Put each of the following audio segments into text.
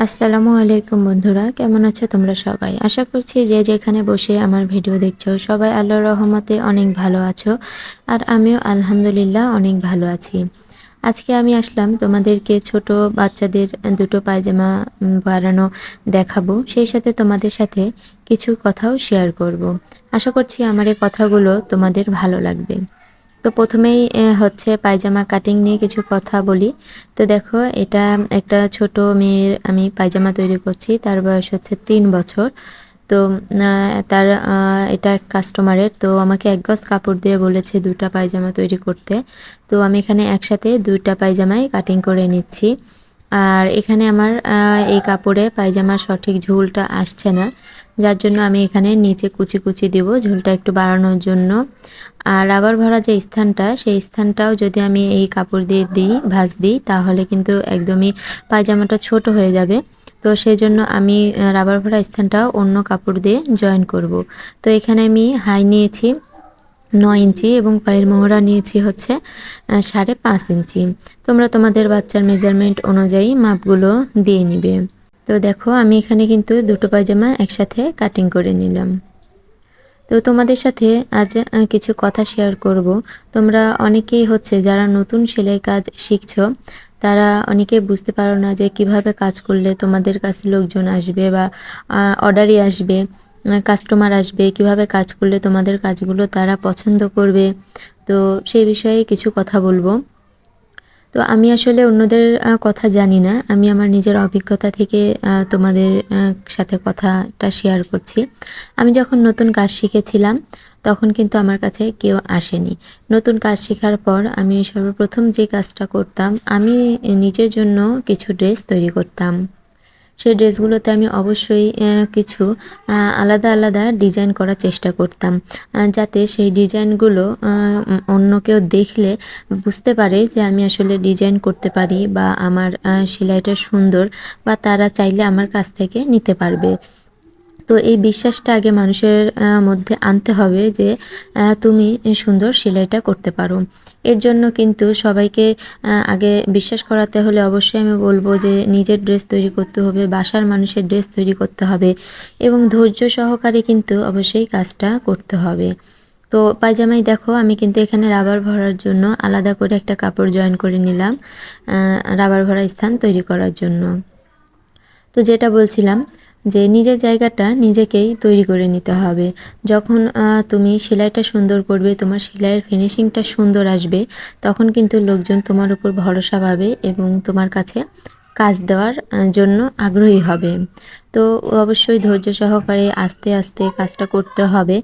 আসসালামু আলাইকুম বন্ধুরা, কেমন আছো তোমরা সবাই? আশা করছি যে যেখানে বসে আমার ভিডিও দেখছো সবাই আল্লাহর রহমতে অনেক ভালো আছো। আর আমিও আলহামদুলিল্লাহ অনেক ভালো আছি। আজকে আমি আসলাম তোমাদেরকে ছোট বাচ্চাদের দুটো পায়জামা বানানো দেখাবো। সেই সাথে তোমাদের সাথে কিছু কথাও শেয়ার করব। আশা করছি আমার এই কথাগুলো তোমাদের ভালো লাগবে। তো প্রথমেই হচ্ছে পায়জামা কাটিং নিয়ে কিছু কথা বলি। তো দেখো, এটা একটা ছোট মেয়ের আমি পায়জামা তৈরি করছি। তার বয়স হচ্ছে 3 বছর। তো তার এটা কাস্টমারের, তো আমাকে 1 গজ কাপড় দিয়ে বলেছে 2টা পায়জামা তৈরি করতে। তো আমি এখানে একসাথে 2টা পায়জামাই কাটিং করে নিচ্ছি। আর এখানে আমার এই কাপড়ে পায়জামার সঠিক ঝুলটা আসছে না, যার জন্য আমি এখানে নিচে কুচি কুচি দেব ঝুলটা একটু বাড়ানোর জন্য। আর রাবার ভরা যে স্থানটা, সেই স্থানটাও যদি আমি এই কাপড় দিয়ে দিই, ভাঁজ দিই, তাহলে কিন্তু একদমই পায়জামাটা ছোট হয়ে যাবে। তো সেই জন্য আমি রাবার ভরা স্থানটাও অন্য কাপড় দিয়ে জয়েন করব। তো এখানে আমি হাই নিয়েছি 9 ইঞ্চি এবং পায়ের মোহরা নিয়েছি হচ্ছে 5.5 ইঞ্চি। তোমরা তোমাদের বাচ্চার মেজারমেন্ট অনুযায়ী মাপগুলো দিয়ে নিবে। তো দেখো, আমি এখানে কিন্তু দুটো পায়জামা একসাথে কাটিং করে নিলাম। তো তোমাদের সাথে আজ কিছু কথা শেয়ার করব। তোমরা অনেকেই হচ্ছে যারা নতুন সেলাই কাজ শিখছো, তারা অনেকেই বুঝতে পারো না যে কিভাবে কাজ করলে তোমাদের কাছে লোকজন আসবে বা অর্ডারই আসবে, কাস্টমার আসবে, কিভাবে কাজ করলে তোমাদের কাজগুলো তারা পছন্দ করবে। তো সেই বিষয়ে কিছু কথা বলবো। তো আমি আসলে অন্যদের কথা জানি না। আমি আমার নিজের অভিজ্ঞতা থেকে তোমাদের সাথে কথাটা শেয়ার করছি। আমি যখন নতুন কাজ শিখেছিলাম, তখন কিন্তু আমার কাছে কেউ আসেনি। নতুন কাজ শেখার পর আমি সর্বপ্রথম যে কাজটা করতাম, আমি নিজের জন্য কিছু ড্রেস তৈরি করতাম। সেই ড্রেসগুলোতে আমি অবশ্যই কিছু আলাদা আলাদা ডিজাইন করার চেষ্টা করতাম, যাতে সেই ডিজাইনগুলো অন্য কেউ দেখলে বুঝতে পারে যে আমি আসলে ডিজাইন করতে পারি বা আমার সেলাইটা সুন্দর, বা তারা চাইলে আমার কাছ থেকে নিতে পারবে। তো এই বিশ্বাসটা আগে মানুষের মধ্যে আনতে হবে যে তুমি সুন্দর সেলাইটা করতে পারো। এর জন্য কিন্তু সবাইকে আগে বিশ্বাস করাতে হলে অবশ্যই আমি বলবো যে নিজের ড্রেস তৈরি করতে হবে, বাসার মানুষের ড্রেস তৈরি করতে হবে এবং ধৈর্য সহকারে কিন্তু অবশ্যই কাজটা করতে হবে। তো পায়জামায় দেখো, আমি কিন্তু এখানে রাবার ভরার জন্য আলাদা করে একটা কাপড় জয়েন করে নিলাম, রাবার ভরা স্থান তৈরি করার জন্য। তো যেটা বলছিলাম যে নিজের জায়গাটা নিজেকেই তৈরি করে নিতে হবে। যখন তুমি সেলাইটা সুন্দর করবে, তোমার সেলাইয়ের ফিনিশিংটা সুন্দর আসবে, তখন কিন্তু লোকজন তোমার উপর ভরসা পাবে এবং তোমার কাছে কাজ দেওয়ার জন্য আগ্রহী হবে। তো অবশ্যই ধৈর্য সহকারে আস্তে আস্তে কাজটা করতে হবে।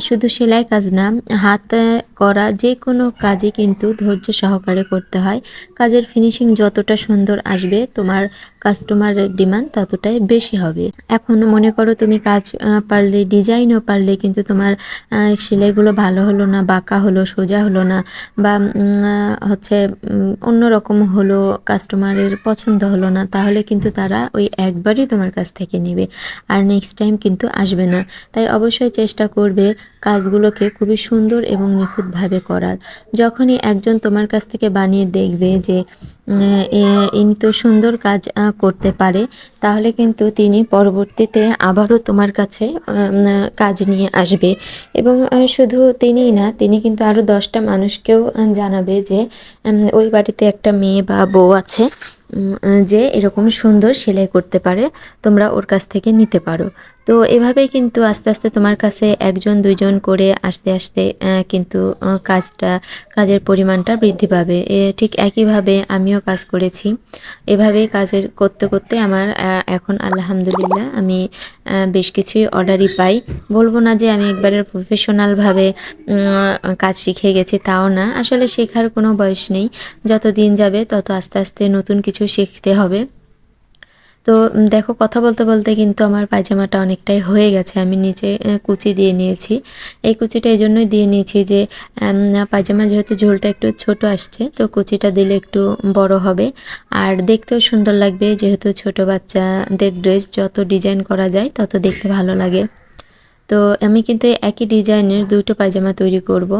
শুধু সেলাই কাজ না, হাতে করা যে কোনো কাজই কিন্তু ধৈর্য সহকারে করতে হয়। কাজের ফিনিশিং যতটা সুন্দর আসবে, তোমার কাস্টমারের ডিমান্ড ততটাই বেশি হবে। এখন মনে করো তুমি কাজ পারলে, ডিজাইনও পারলে, কিন্তু তোমার সেলাইগুলো ভালো হলো না, বাঁকা হলো, সোজা হলো না, বা হচ্ছে অন্যরকম হলো, কাস্টমারের পছন্দ হলো না, তাহলে কিন্তু তারা ওই একবারই তোমার কাছ থেকে নেবে, আর নেক্সট টাইম কিন্তু আসবে না। তাই অবশ্যই চেষ্টা করবে কাজগুলোকে খুবই সুন্দর এবং নিখুঁতভাবে করার। যখনই একজন তোমার কাছ থেকে বানিয়ে দেখবে যে ইনি তো সুন্দর কাজ করতে পারে, তাহলে কিন্তু তিনি পরবর্তীতে আবারও তোমার কাছে কাজ নিয়ে আসবে। এবং শুধু তিনিই না, তিনি কিন্তু আরও 10টা মানুষকেও জানাবে যে ওই বাড়িতে একটা মেয়ে বা বউ আছে যে এরকম সুন্দর সেলাই করতে পারে, তোমরা ওর কাছ থেকে নিতে পারো। তো এভাবেই কিন্তু আস্তে আস্তে তোমার কাছে 1-2জন করে আস্তে আস্তে কিন্তু কাজের পরিমাণটা বৃদ্ধি পাবে। ঠিক একইভাবে আমিও কাজ করেছি। এভাবেই কাজের করতে করতে আমার এখন আলহামদুলিল্লাহ আমি বেশ কিছুই অর্ডারই পাই। বলবো না যে আমি একবারে প্রফেশনালভাবে কাজ শিখে গেছি, তাও না। আসলে শেখার কোনো বয়স নেই। যত দিন যাবে তত আস্তে আস্তে নতুন কিছু শিখতে হবে। তো দেখো, কথা বলতে বলতে কিন্তু আমার পায়জামাটা অনেকটাই হয়ে গেছে। আমি নিচে কুচি দিয়ে নিয়েছি। এই কুচিটা এই জন্যই দিয়ে নিয়েছি যে পায়জামা যেহেতু ঝোলটা একটু ছোট আসছে, তো কুচিটা দিলে একটু বড় হবে আর দেখতেও সুন্দর লাগবে। যেহেতু ছোট বাচ্চাদের ড্রেস যত ডিজাইন করা যায় তত দেখতে ভালো লাগে। তো আমি কিন্তু একই ডিজাইনের 2টো পায়জামা তৈরি করব।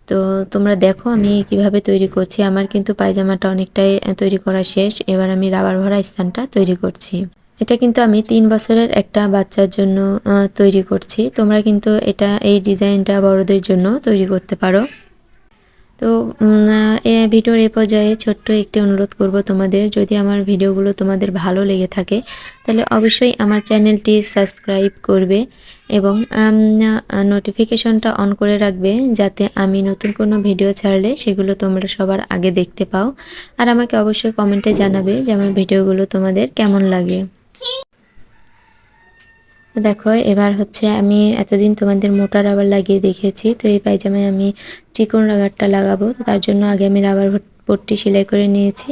তো তোমরা দেখো আমি কিভাবে তৈরি করছি। আমার কিন্তু পায়জামাটা অনেকটাই তৈরি করা শেষ। এবার আমি রাবার ভরা স্থানটা তৈরি করছি। এটা কিন্তু আমি ৩ বছরের একটা বাচ্চার জন্য তৈরি করছি। তোমরা কিন্তু এই ডিজাইনটা বড়দের জন্য তৈরি করতে পারো। তো ভিডিওর এ পর্যায়ে ছোট্ট একটি অনুরোধ করব তোমাদের, যদি আমার ভিডিওগুলো তোমাদের ভালো লেগে থাকে তাহলে অবশ্যই আমার চ্যানেলটি সাবস্ক্রাইব করবে এবং নোটিফিকেশনটা অন করে রাখবে, যাতে আমি নতুন কোনো ভিডিও ছাড়লে সেগুলো তোমরা সবার আগে দেখতে পাও। আর আমাকে অবশ্যই কমেন্টে জানাবে যে আমার ভিডিওগুলো তোমাদের কেমন লাগে। দেখো এবার হচ্ছে আমি এতদিন তোমাদের মোটা রাবার লাগিয়ে দেখিয়েছি, তো এই পায়জামায় আমি চিকন রাবারটা লাগাবো। তো তার জন্য আগে আমি রাবার পট্টি সেলাই করে নিয়েছি,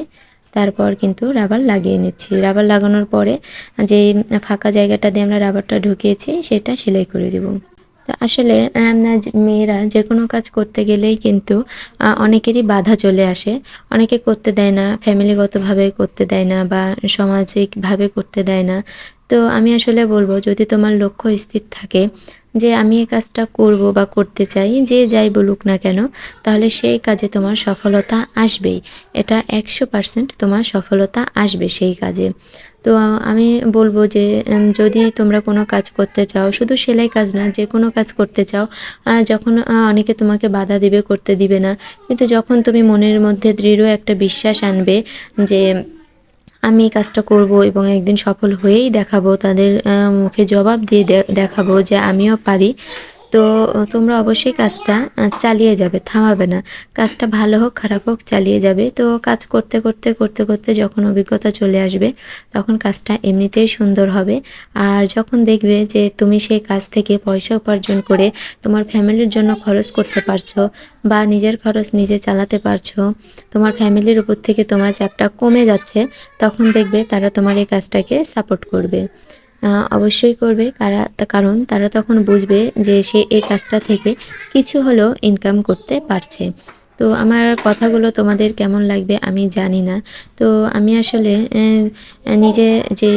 তারপর কিন্তু রাবার লাগিয়ে নিচ্ছি। রাবার লাগানোর পরে যে ফাঁকা জায়গাটা দিয়ে আমরা রাবারটা ঢুকিয়েছি সেটা সেলাই করে দেব। তো আসলে মেয়েরা যে কোনো কাজ করতে গেলেই কিন্তু অনেকেরই বাধা চলে আসে। অনেকে করতে দেয় না, ফ্যামিলিগতভাবে করতে দেয় না বা সামাজিকভাবে করতে দেয় না। তো আমি আসলে বলবো, যদি তোমার লক্ষ্য স্থির থাকে যে আমি এই কাজটা করব বা করতে চাই, যে যাই বলুক না কেন, তাহলে সেই কাজে তোমার সফলতা আসবেই। এটা 100% তোমার সফলতা আসবে সেই কাজে। তো আমি বলবো যে যদি তোমরা কোনো কাজ করতে চাও, শুধু সেলাই কাজ না, যে কোনো কাজ করতে চাও, যখন অনেকে তোমাকে বাধা দিবে, করতে দিবে না, কিন্তু যখন তুমি মনের মধ্যে দৃঢ় একটা বিশ্বাস আনবে যে আমি এই কাজটা করব এবং একদিন সফল হয়েই দেখাবো, তাদের মুখে জবাব দিয়ে দেখাবো যে আমিও পারি, তো তোমরা অবশ্যই কাজটা চালিয়ে যাবে, থামাবে না। কাজটা ভালো হোক খারাপ হোক চালিয়ে যাবে। তো কাজ করতে করতে করতে করতে যখন অভিজ্ঞতা চলে আসবে, তখন কাজটা এমনিতেই সুন্দর হবে। আর যখন দেখবে যে তুমি সেই কাজ থেকে পয়সা উপার্জন করে তোমার ফ্যামিলির জন্য খরচ করতে পারছো বা নিজের খরচ নিজে চালাতে পারছো, তোমার ফ্যামিলির উপর থেকে তোমার চাপটা কমে যাচ্ছে, তখন দেখবে তারা তোমার এই কাজটাকে সাপোর্ট করবে। অবশ্যই করবে, কারণ তারা তখন বুঝবে যে সে এই কাজটা থেকে কিছু হলেও ইনকাম করতে পারছে। তো আমার কথাগুলো তোমাদের কেমন লাগবে আমি জানি না। তো আমি আসলে নিজে যে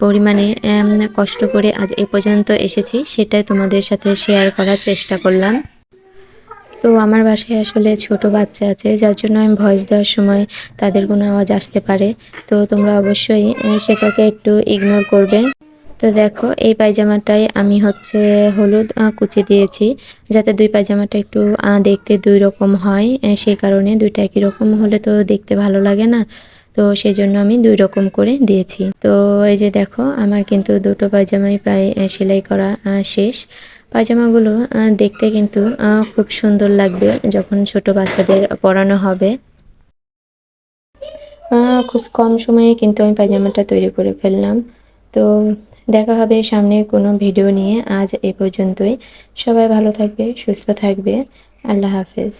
পরিমাণে কষ্ট করে আজ এ পর্যন্ত এসেছি, সেটাই তোমাদের সাথে শেয়ার করার চেষ্টা করলাম। তো আমার বাসায় আসলে ছোট বাচ্চা আছে, যার জন্য আমি ভয়েস দেওয়ার সময় তাদের কোনো আওয়াজ আসতে পারে। তো তোমরা অবশ্যই সেটাকে একটু ইগনোর করবে। তো দেখো এই পায়জামাটায় আমি হচ্ছে হলুদ কুচি দিয়েছি, যাতে দুই পায়জামাটা একটু দেখতে দুই রকম হয়। সেই কারণে দুইটা একই রকম হলে তো দেখতে ভালো লাগে না, তো সেই জন্য আমি দুই রকম করে দিয়েছি। তো এই যে দেখো আমার কিন্তু দুটো পায়জামাই প্রায় সেলাই করা শেষ। পায়জামাগুলো দেখতে কিন্তু খুব সুন্দর লাগবে যখন ছোট বাচ্চাদের পরানো হবে। খুব কম সময়ে কিন্তু আমি পায়জামাটা তৈরি করে ফেললাম। তো দেখা হবে সামনে কোনো ভিডিও নিয়ে। আজ এই পর্যন্তই। সবাই ভালো থাকবে, সুস্থ থাকবে। আল্লাহ হাফেজ।